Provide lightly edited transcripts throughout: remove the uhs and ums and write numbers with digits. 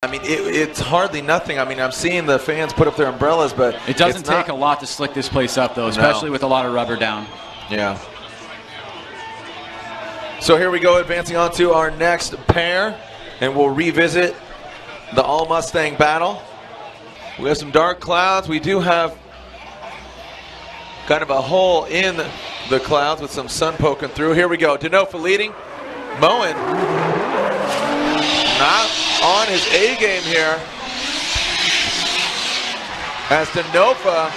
I mean, it's hardly nothing. I mean, I'm seeing the fans put up their umbrellas, but it doesn't take a lot to slick this place up, though, especially with a lot of rubber down. Yeah. So here we go, advancing on to our next pair, and we'll revisit the all-Mustang battle. We have some dark clouds. We do have kind of a hole in the clouds with some sun poking through. Here we go. Denofa leading. Moen not on his A game here, as Denofa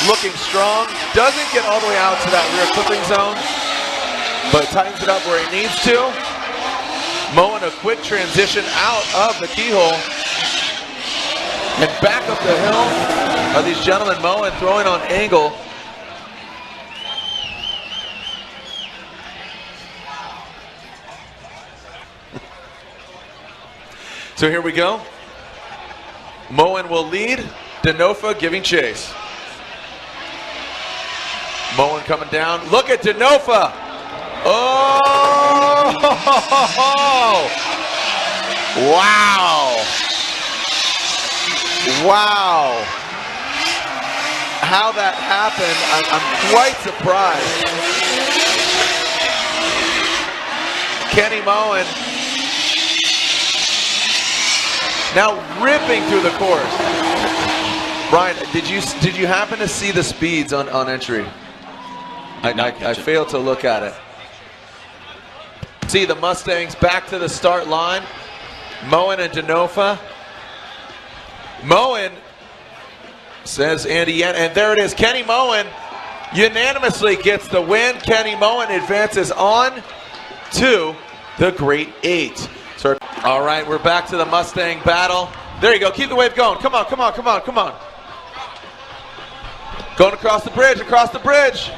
looking strong, doesn't get all the way out to that rear clipping zone, but tightens it up where he needs to. Moen a quick transition out of the keyhole and back up the hill are these gentlemen. Moen throwing on angle. So here we go. Moen will lead, Denofa giving chase. Moen coming down. Look at Denofa. Oh! Wow. Wow. How that happened, I'm quite surprised. Kenny Moen now ripping through the course. Brian, did you happen to see the speeds on entry? I failed to look at it. See the Mustangs back to the start line. Moen and Denofa. Moen, says Andy, and there it is. Kenny Moen unanimously gets the win. Kenny Moen advances on to the Great Eight. So, all right, we're back to the Mustang battle. There you go. Keep the wave going. Come on, come on, come on, come on. Going across the bridge, across the bridge.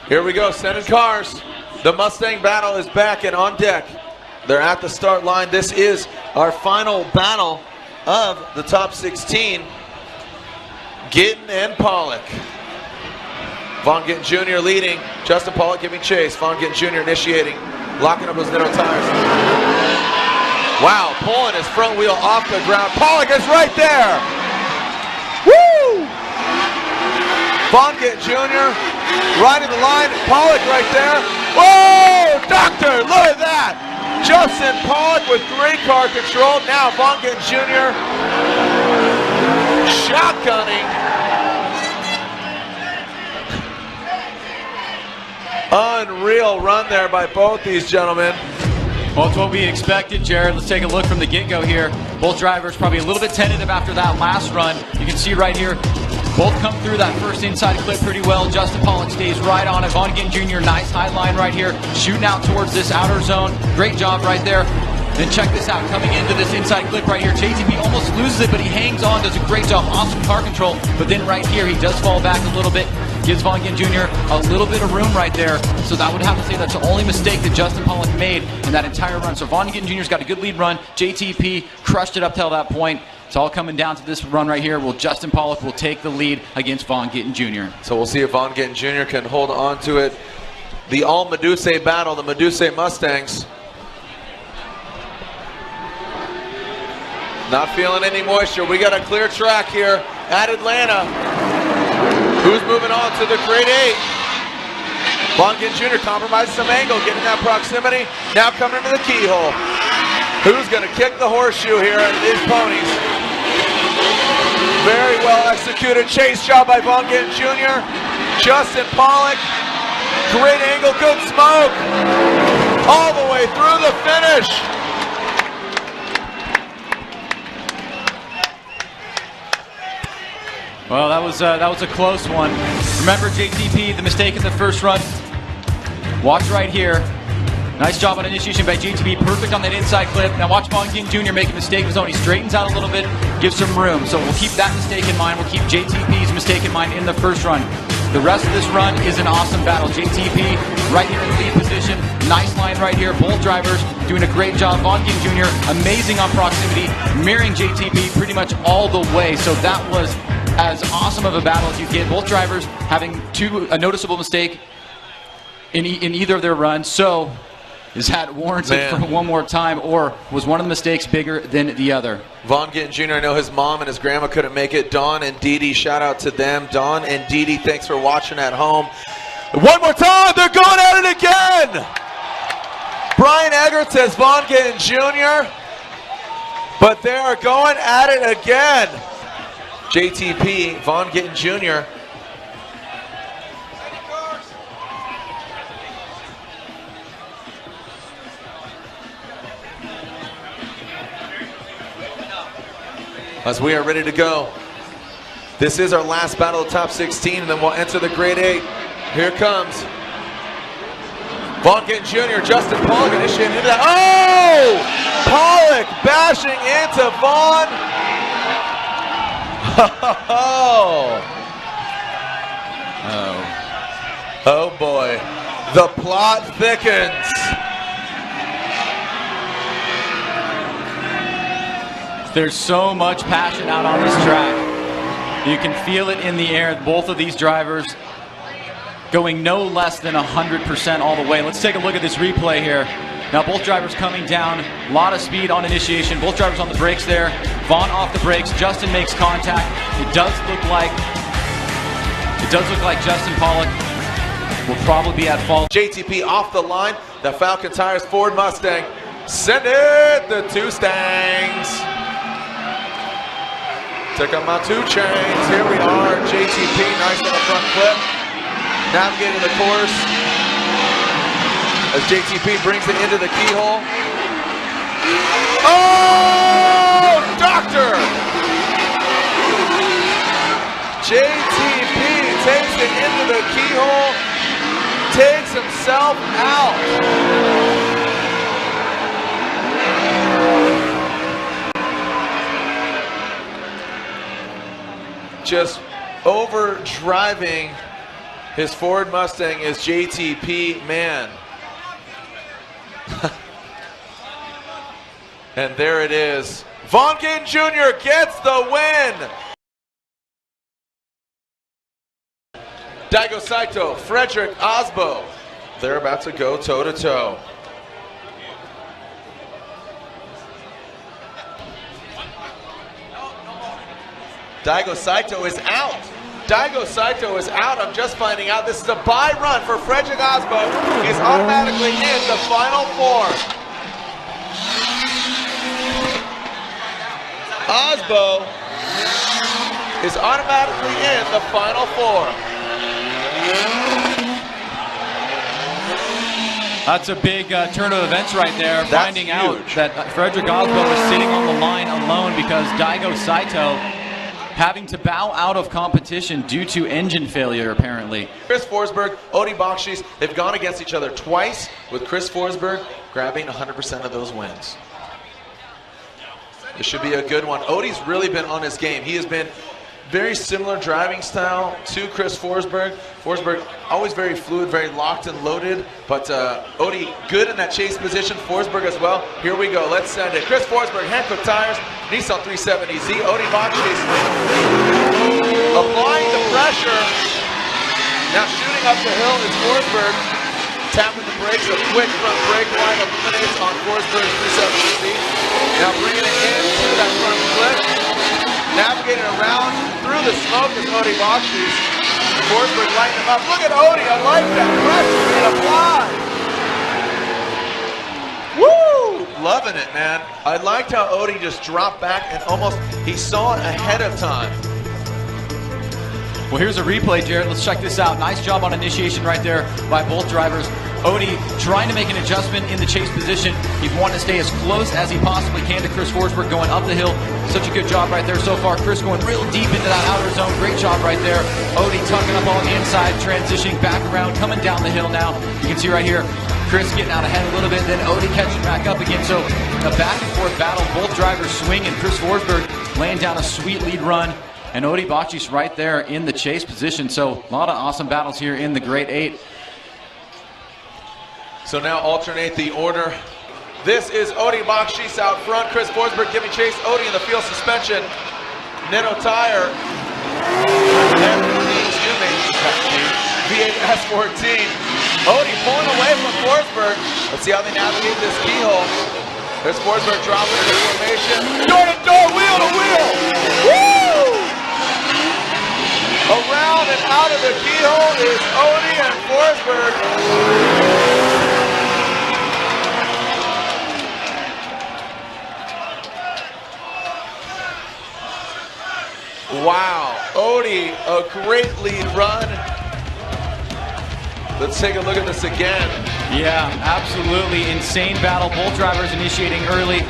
Here we go, sending cars. The Mustang battle is back and on deck. They're at the start line. This is our final battle of the top 16. Gittin and Pollock. Von Gittin Jr. leading. Justin Pollock giving chase. Von Gittin Jr. initiating. Locking up those middle tires. Wow, pulling his front wheel off the ground. Pollock is right there. Woo! Von Gittin Jr. riding the line. Pollock right there. Whoa! Doctor, look at that. Justin Pollock with great car control. Now Von Gittin Jr. shotgunning. Unreal run there by both these gentlemen. Well, it's what we expected, Jared. Let's take a look from the get-go here. Both drivers probably a little bit tentative after that last run. You can see right here, both come through that first inside clip pretty well. Justin Pollock stays right on it. Von Gittin Jr., nice high line right here, shooting out towards this outer zone. Great job right there. Then check this out, coming into this inside clip right here. JTP almost loses it, but he hangs on, does a great job. Awesome car control. But then right here, he does fall back a little bit. Gives Von Gittin Jr. a little bit of room right there. So I would have to say that's the only mistake that Justin Pollock made in that entire run. So Von Gittin Jr.'s got a good lead run. JTP crushed it up till that point. It's all coming down to this run right here. Well, Justin Pollock will take the lead against Von Gittin Jr. So we'll see if Von Gittin Jr. can hold on to it. The all-Medusa battle, the Medusa Mustangs. Not feeling any moisture. We got a clear track here at Atlanta. Who's moving on to the Great Eight? Von Gittin Jr. compromises some angle, getting that proximity. Now coming into the keyhole. Who's going to kick the horseshoe here in these ponies? Very well executed chase job by Von Gittin Jr. Justin Pollock. Great angle, good smoke. All the way through the finish. Well, that was a close one. Remember JTP, the mistake in the first run. Watch right here. Nice job on initiation by JTP. Perfect on that inside clip. Now watch Von Gittin Jr. make a mistake of his own. He straightens out a little bit, gives some room. So we'll keep that mistake in mind. We'll keep JTP's mistake in mind in the first run. The rest of this run is an awesome battle. JTP right here in the lead position. Nice line right here. Both drivers doing a great job. Von Gittin Jr. amazing on proximity, mirroring JTP pretty much all the way. So that was as awesome of a battle as you get. Both drivers having a noticeable mistake in either of their runs. So Is that warranted for one more time, or was one of the mistakes bigger than the other? Vaughn Gittin Jr., I know his mom and his grandma couldn't make it. Dawn and Dee Dee, shout out to them. Dawn and Dee Dee, thanks for watching at home. One more time, they're going at it again! Brian Eggert says Vaughn Gittin Jr., but they are going at it again. JTP, Vaughn Gittin Jr., as we are ready to go. This is our last battle of top 16, and then we'll enter the grade 8. Here it comes. Vaughn Gittin Jr., Justin Pollock initiating into that. Oh! Pollock bashing into Vaughn. Oh boy. The plot thickens. There's so much passion out on this track. You can feel it in the air. Both of these drivers going no less than 100% all the way. Let's take a look at this replay here. Now both drivers coming down, a lot of speed on initiation. Both drivers on the brakes there. Vaughn off the brakes. Justin makes contact. It does look like Justin Pollock will probably be at fault. JTP off the line. The Falcon Tires Ford Mustang. Send it, the two Stangs. Took up my 2 chains. Here we are. JTP, nice on the front clip. Navigating the course as JTP brings it into the keyhole. Oh, doctor! JTP takes it into the keyhole, takes himself out. Just over-driving his Ford Mustang is JTP, man. And there it is. Vaughn Gittin Jr. gets the win. Daigo Saito, Frederick Osbo. They're about to go toe-to-toe. Daigo Saito is out. Daigo Saito is out. I'm just finding out. This is a bye run for Frederick Osbo. He's automatically in the final 4. Osbo is automatically in the final 4. That's a big turn of events right there. That's finding huge. out that Frederick Osbo is sitting on the line alone because Daigo Saito having to bow out of competition due to engine failure, apparently. Chris Forsberg, Odie Bakshi's, they've gone against each other twice, with Chris Forsberg grabbing 100% of those wins. This should be a good one. Odie's really been on his game. He has been very similar driving style to Chris Forsberg. Forsberg always very fluid, very locked and loaded, but Odie good in that chase position. Forsberg as well. Here we go. Let's send it. Chris Forsberg, Hankook Tires, Nissan 370Z, Odie Bakshi's applying the pressure. Now shooting up the hill is Forsberg. Tapping the brakes, a quick front brake line eliminates on Forsberg's 370Z. Now bringing it into that front flip. Navigating around through the smoke is Odie Bakshi's. Forsberg lighting him up. Look at Odie, I like that pressure being applied. Woo! Loving it, man. I liked how Odie just dropped back and almost, he saw it ahead of time. Well, here's a replay, Jared. Let's check this out. Nice job on initiation right there by both drivers. Odie trying to make an adjustment in the chase position. He wanted to stay as close as he possibly can to Chris Forsberg going up the hill. Such a good job right there so far. Chris going real deep into that outer zone. Great job right there. Odie tucking up on the inside, transitioning back around, coming down the hill now. You can see right here, Chris getting out ahead a little bit, then Odie catching back up again. So a back and forth battle. Both drivers swinging. Chris Forsberg laying down a sweet lead run. And Odie Bakshi's right there in the chase position. So a lot of awesome battles here in the Grade 8. So now alternate the order. This is Odie Bakshi's out front. Chris Forsberg giving chase. Odie in the field suspension. Nitto Tire. V8 S14. Odie pulling away from Forsberg. Let's see how they navigate this keyhole. There's Forsberg dropping into formation. Door to door, wheel to wheel. Woo! Around and out of the keyhole is Odie and Forsberg. Wow, Odie, a great lead run. Let's take a look at this again. Yeah, absolutely insane battle. Both drivers initiating early.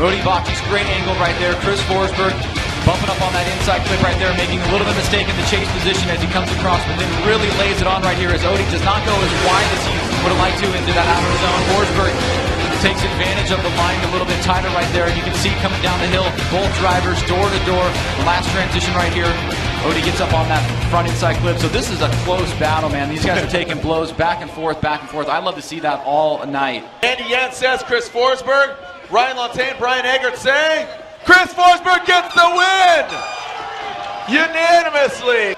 Odie Bocci's great angle right there. Chris Forsberg bumping up on that inside clip right there, making a little bit of mistake in the chase position as he comes across, but then really lays it on right here as Odie does not go as wide as he would have liked to into that outer zone. Forsberg takes advantage of the line a little bit tighter right there, and you can see coming down the hill, both drivers door to door. The last transition right here, Odie gets up on that front inside clip. So this is a close battle, man. These guys are taking blows back and forth, back and forth. I'd love to see that all night. Andy Yen says Chris Forsberg. Ryan Lantain, Brian Eggert say Chris Forsberg gets the win unanimously.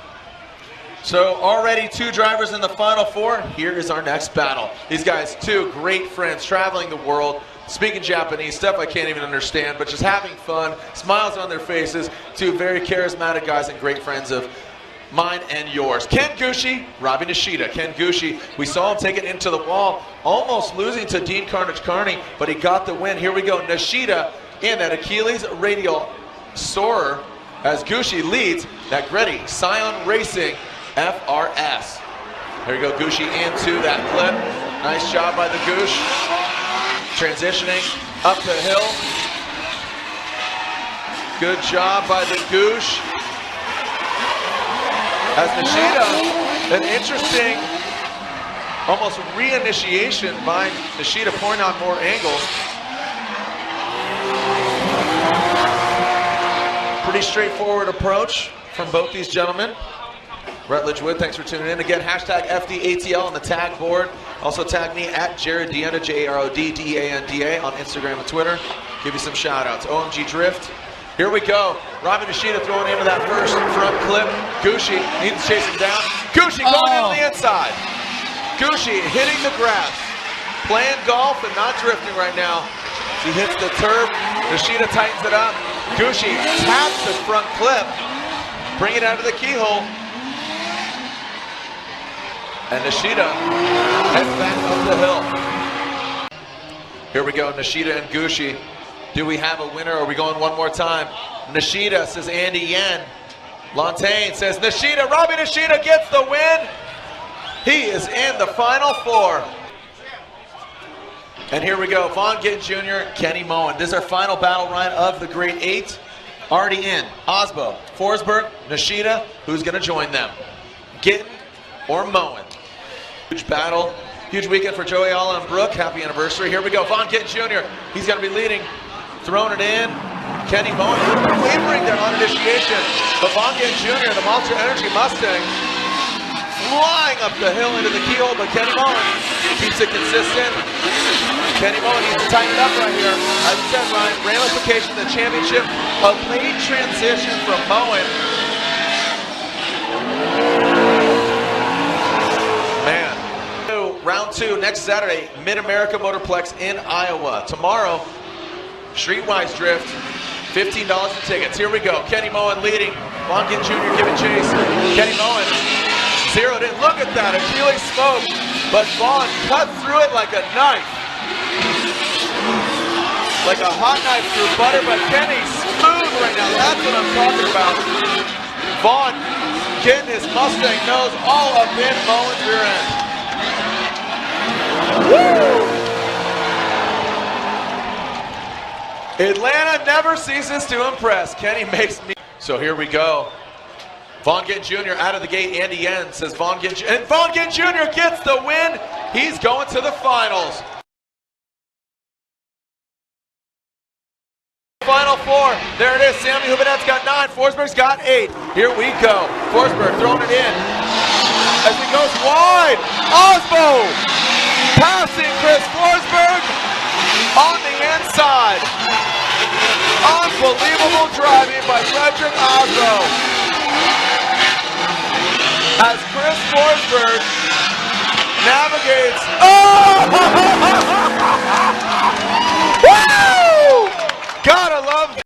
So already 2 drivers in the final 4. Here is our next battle. These guys, 2 great friends traveling the world, speaking Japanese, stuff I can't even understand, but just having fun, smiles on their faces. 2 very charismatic guys and great friends of mine and yours. Ken Gushi, Robbie Nishida. Ken Gushi, we saw him take it into the wall, almost losing to Dean Carnage Carney, but he got the win. Here we go, Nishida in that Achilles radial soarer as Gushi leads that Gretty Scion Racing FRS. There you go, Gushi into that clip. Nice job by the Goosh. Transitioning up the hill. Good job by the Goosh. As Nishida, an interesting, almost reinitiation by Nishida, pouring on more angles. Pretty straightforward approach from both these gentlemen. Rutledge Wood, thanks for tuning in. Again, hashtag FDATL on the tag board. Also tag me at Jared Deanda, JarodDeanda on Instagram and Twitter. Give you some shout outs. OMG Drift. Here we go. Robin Nishida throwing into that first front clip. Gushi needs to chase him down. Gushi going into the inside. Gushi hitting the grass. Playing golf and not drifting right now. He hits the turf. Nishida tightens it up. Gushi taps the front clip. Bring it out of the keyhole. And Nishida heads back up the hill. Here we go, Nishida and Gushi. Do we have a winner? Are we going one more time? Nishida says Andy Yen. Lantain says Nishida. Robbie Nishida gets the win. He is in the final 4. And here we go, Vaughn Gittin Jr., Kenny Moen. This is our final battle run of the Great 8. Already in, Osbo, Forsberg, Nishida. Who's going to join them? Gittin or Moen? Huge battle, huge weekend for Joey Alla and Brooke. Happy anniversary. Here we go, Vaughn Gittin Jr. He's going to be leading, throwing it in. Kenny Moen, a little bit wavering there on initiation. But Vaughn Gittin Jr., the Monster Energy Mustang, flying up the hill into the keyhole, but Kenny Moen keeps it consistent. Kenny Moen needs to tighten it up right here. As I said, Ryan, ramification of the championship, a late transition from Moen. Man. Round 2 next Saturday, Mid-America Motorplex in Iowa. Tomorrow, Streetwise Drift, $15 for tickets. Here we go. Kenny Moen leading. Vaughn Gittin Jr. giving chase. Kenny Moen zeroed in. Look at that. Achilles smoke. But Vaughn cut through it like a knife. Like a hot knife through butter. But Kenny's smooth right now. That's what I'm talking about. Vaughn getting his Mustang nose all up in Moen's rear end. Woo! Atlanta never ceases to impress. Kenny makes me. So here we go. Vaughn Gittin Jr. out of the gate. Andy Yen says Vaughn Gittin, and Vaughn Gittin Jr. gets the win. He's going to the finals. Final 4. There it is. Sammy Hubinette's got 9. Forsberg's got 8. Here we go. Forsberg throwing it in. As he goes wide. Osbo passing Chris Forsberg on the inside. Unbelievable driving by Frederick Osbo. As Chris Forsberg navigates. Oh! Woo! Gotta love